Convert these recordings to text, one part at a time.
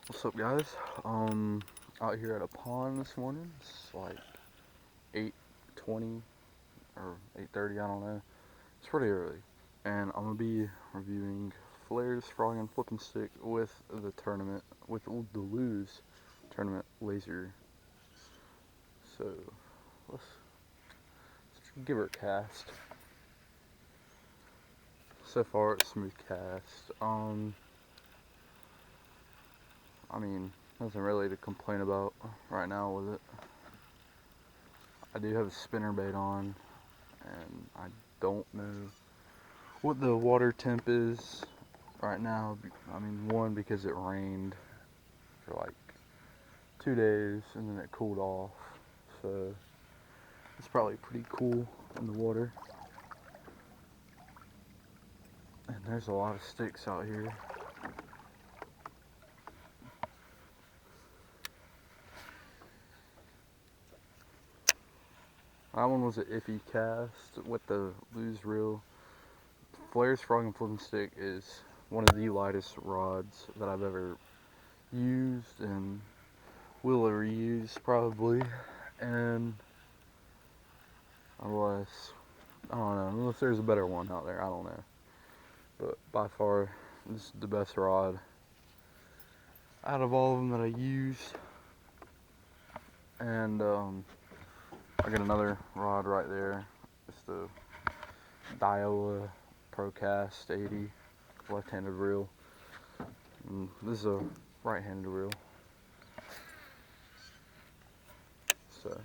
What's up, guys? Out here at a pond this morning. It's like 8:20 or 8:30, I don't know. It's pretty early, and I'm gonna be reviewing Flairs, Froggin, Flippin stick with the tournament with the lose tournament laser. So let's give her a cast. So far, it's smooth cast. I mean, nothing really to complain about right now with it. I do have a spinner bait on, and I don't know what the water temp is right now. I mean, one, because it rained for like 2 days and then it cooled off, so it's probably pretty cool in the water. And there's a lot of sticks out here. That one was an iffy cast with the loose reel. Flairs Froggin Flippin stick is one of the lightest rods that I've ever used and will ever use probably. And unless, I don't know, unless there's a better one out there, I don't know. But by far, this is the best rod out of all of them that I use. And I got another rod right there. It's the Daiwa Procast 80 left-handed reel. And this is a right-handed reel. So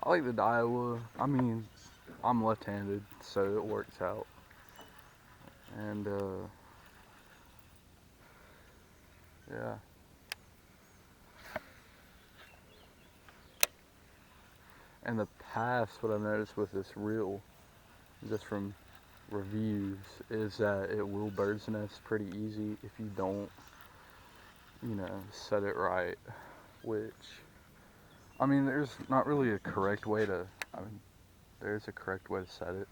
I like the Daiwa. I mean, I'm left-handed, so it works out. And yeah. And the past, what I've noticed with this reel, just from reviews, is that it will bird's nest pretty easy if you don't, set it right. Which, I mean, there's not really a correct way to, I mean, there's a correct way to set it.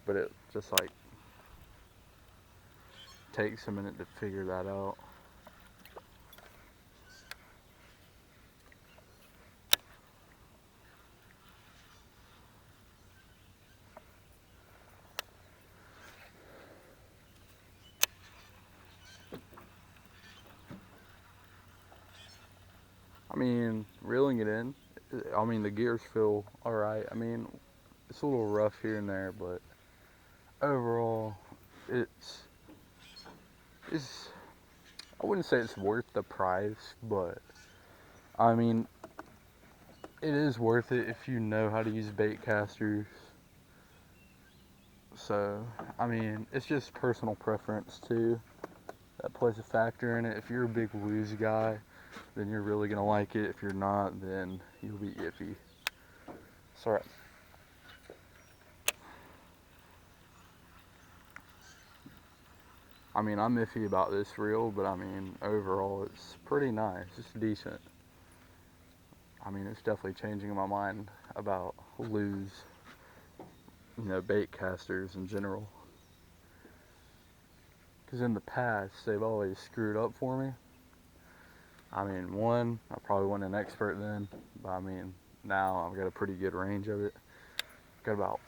But it just like takes a minute to figure that out. I mean, reeling it in, I mean, the gears feel alright. I mean, it's a little rough here and there, but overall, it's, it's, I wouldn't say it's worth the price, but I mean, it is worth it if you know how to use bait casters. So, I mean, it's just personal preference too. That plays a factor in it. If you're a big lose guy, then you're really gonna like it. If you're not, then you'll be iffy. Sorry. I mean, I'm iffy about this reel, but I mean, overall, it's pretty nice. It's decent. I mean, it's definitely changing my mind about lose, bait casters in general. Because in the past, they've always screwed up for me. I mean, one, I probably wasn't an expert then, but I mean, now I've got a pretty good range of it. Got about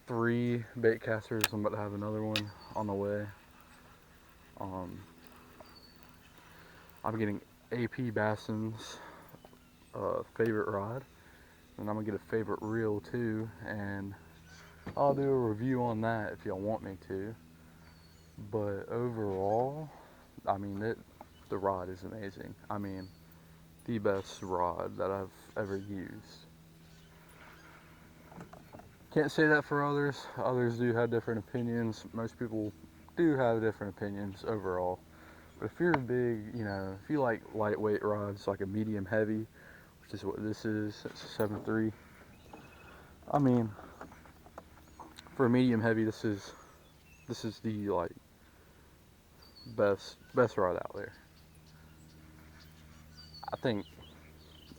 3 bait casters. I'm about to have another one on the way. I'm getting AP Basson's favorite rod, and I'm gonna get a favorite reel too, and I'll do a review on that if y'all want me to. But overall, I mean, the rod is amazing. I mean, the best rod that I've ever used. Can't say that for others. Others do have different opinions. Most people do have different opinions overall. But if you're a big, if you like lightweight rods, like a medium heavy, which is what this is, it's a 7.3. I mean, for a medium heavy, this is the like best rod out there. I think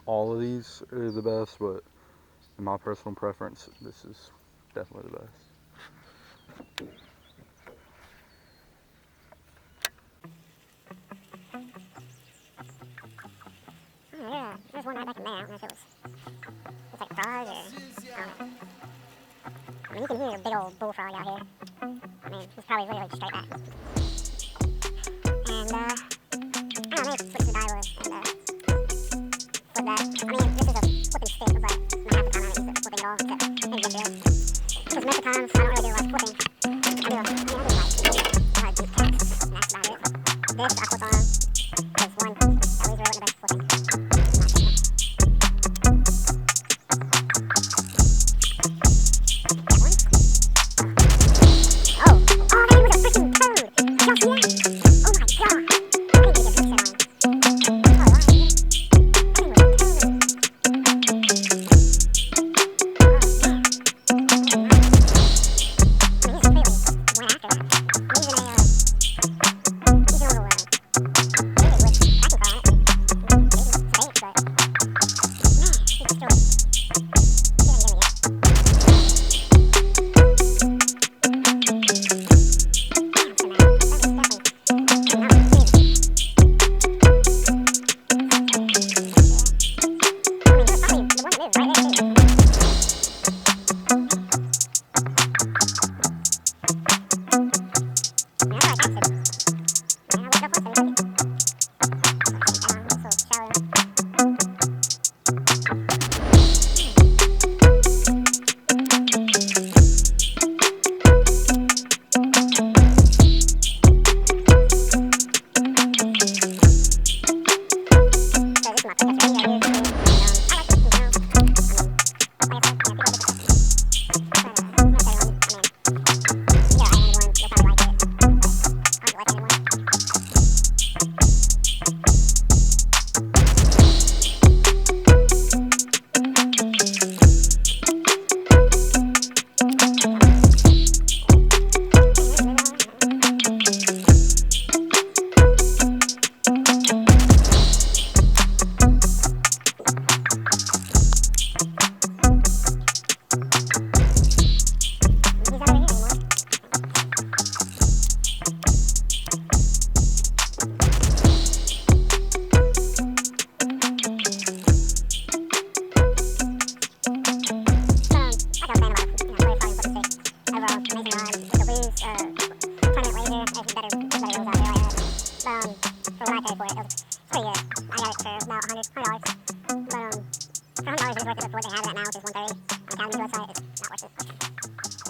all of these are the best, but in my personal preference, this is definitely the best. There's one right back in there. I don't know if it was like a frog or I don't know. I mean, you can hear a big old bullfrog out here. I mean, he's probably literally straight back. And I don't know, maybe put some dye wood and flip that. I mean, this is a flipping stick, but not half the time I don't use it for flipping at all, except maybe get there. Because most of the times I don't really do a lot of flipping. I do like deep cats, and that's about it. This I flip on, because one, that was really the best flipping.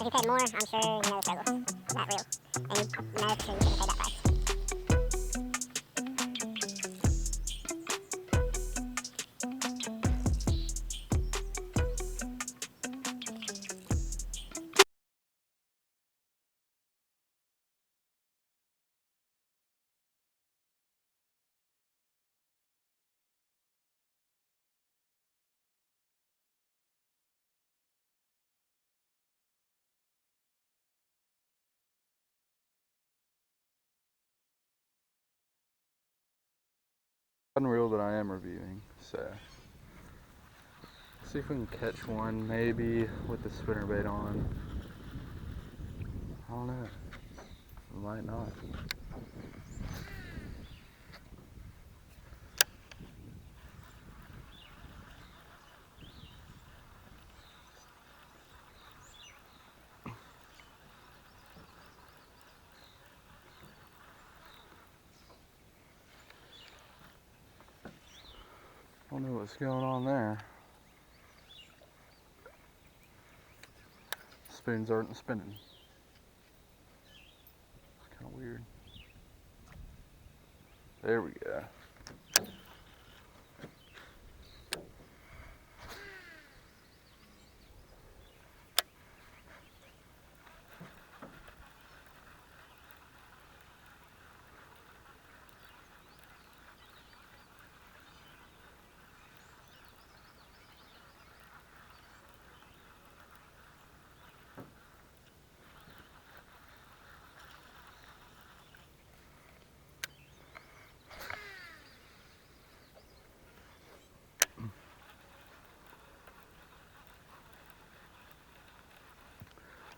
If you paid more, I'm sure you know the struggle. It's not real. And you know for sure you shouldn't pay that price. Unreal that I am reviewing, so see if we can catch one maybe with the spinnerbait on. I don't know, we might not. I don't know what's going on there. Spoons aren't spinning. It's kind of weird. There we go.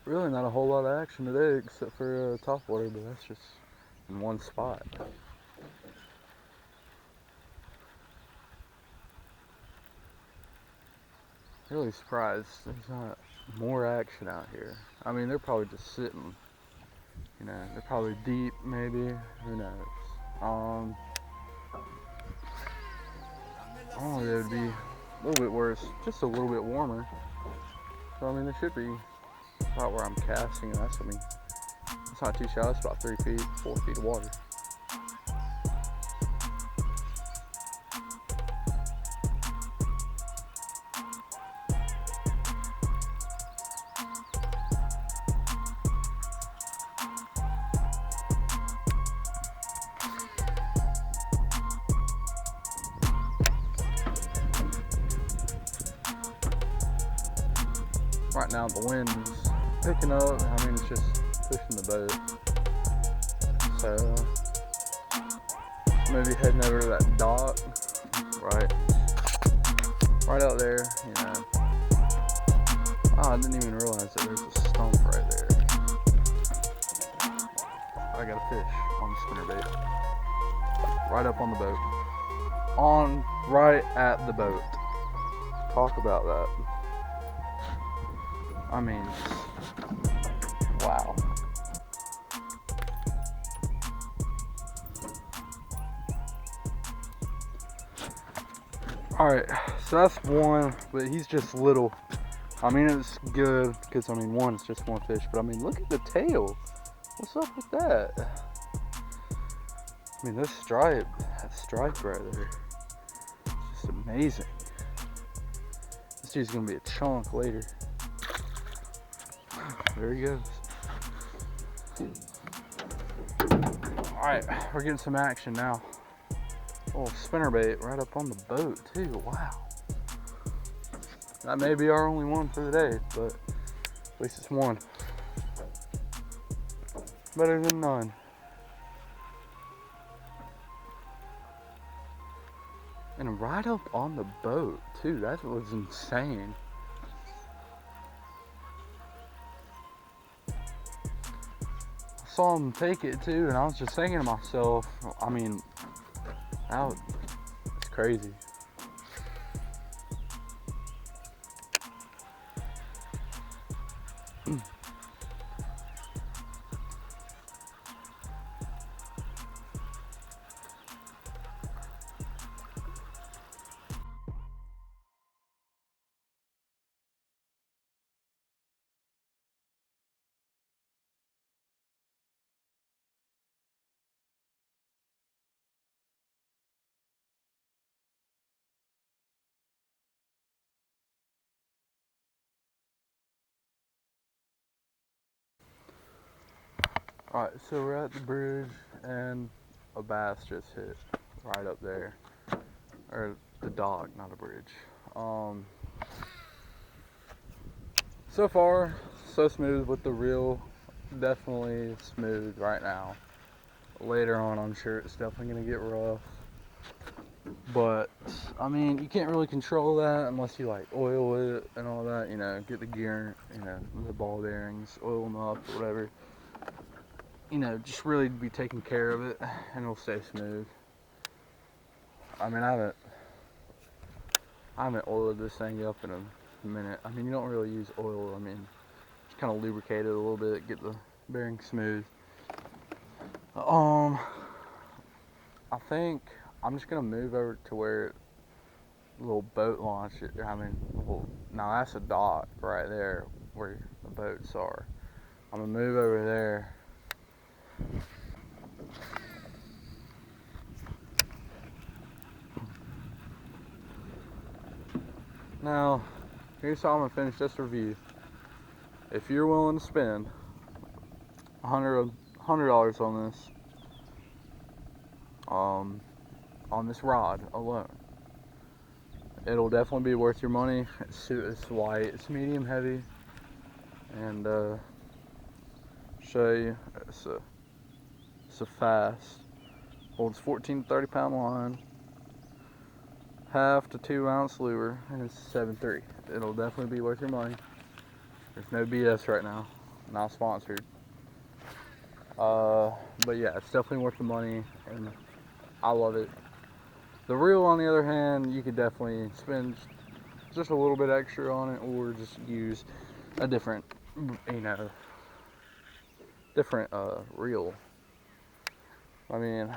Really not a whole lot of action today except for top water, but that's just in one spot. really surprised there's not more action out here. I mean, they're probably just sitting. You know, they're probably deep, maybe. Who knows? Oh, it would be a little bit worse, just a little bit warmer. So I mean, there should be about where I'm casting, and that's, I mean, it's not too shallow. It's about 3 feet, 4 feet of water. Right now the wind is picking up. I mean, it's just pushing the boat. So maybe heading over to that dock, right out there. You know, I didn't even realize that there's a stump right there. I got a fish on the spinnerbait, right up on the boat, right at the boat. Talk about that. I mean, wow. Alright, so that's one, but he's just little. I mean, it's good, because, I mean, one, it's just one fish, but I mean, look at the tail. What's up with that? I mean, that stripe right there, it's just amazing. This dude's gonna be a chunk later. There he goes. Alright, we're getting some action now. Oh, spinnerbait right up on the boat too. Wow. That may be our only one for the day, but at least it's one. Better than none. And right up on the boat too. That was insane. I saw him take it too, and I was just thinking to myself, I mean, it's crazy. Alright, so we're at the bridge and a bass just hit right up there. Or the dock, not a bridge. So far, so smooth with the reel. Definitely smooth right now. Later on, I'm sure it's definitely gonna get rough. But, I mean, you can't really control that unless you like oil it and all that, you know, get the gear, you know, the ball bearings, oil them up or whatever. You know, just really be taking care of it and it'll stay smooth. I mean, I haven't oiled this thing up in a minute. I mean, you don't really use oil. I mean, just kind of lubricate it a little bit, get the bearing smooth. I think I'm just gonna move over to where the little boat launch. I mean, well, now that's a dock right there where the boats are. I'm gonna move over there. Now, here's how I'm gonna finish this review. If you're willing to spend $100 on this rod alone, it'll definitely be worth your money. It's light, it's medium heavy, and show you it's a fast, holds 14 to 30 pound line, half to 2 ounce lure, and it's 7.3. It'll definitely be worth your money. There's no BS right now, not sponsored. But yeah, it's definitely worth the money, and I love it. The reel, on the other hand, you could definitely spend just a little bit extra on it, or just use a different, different reel. I mean,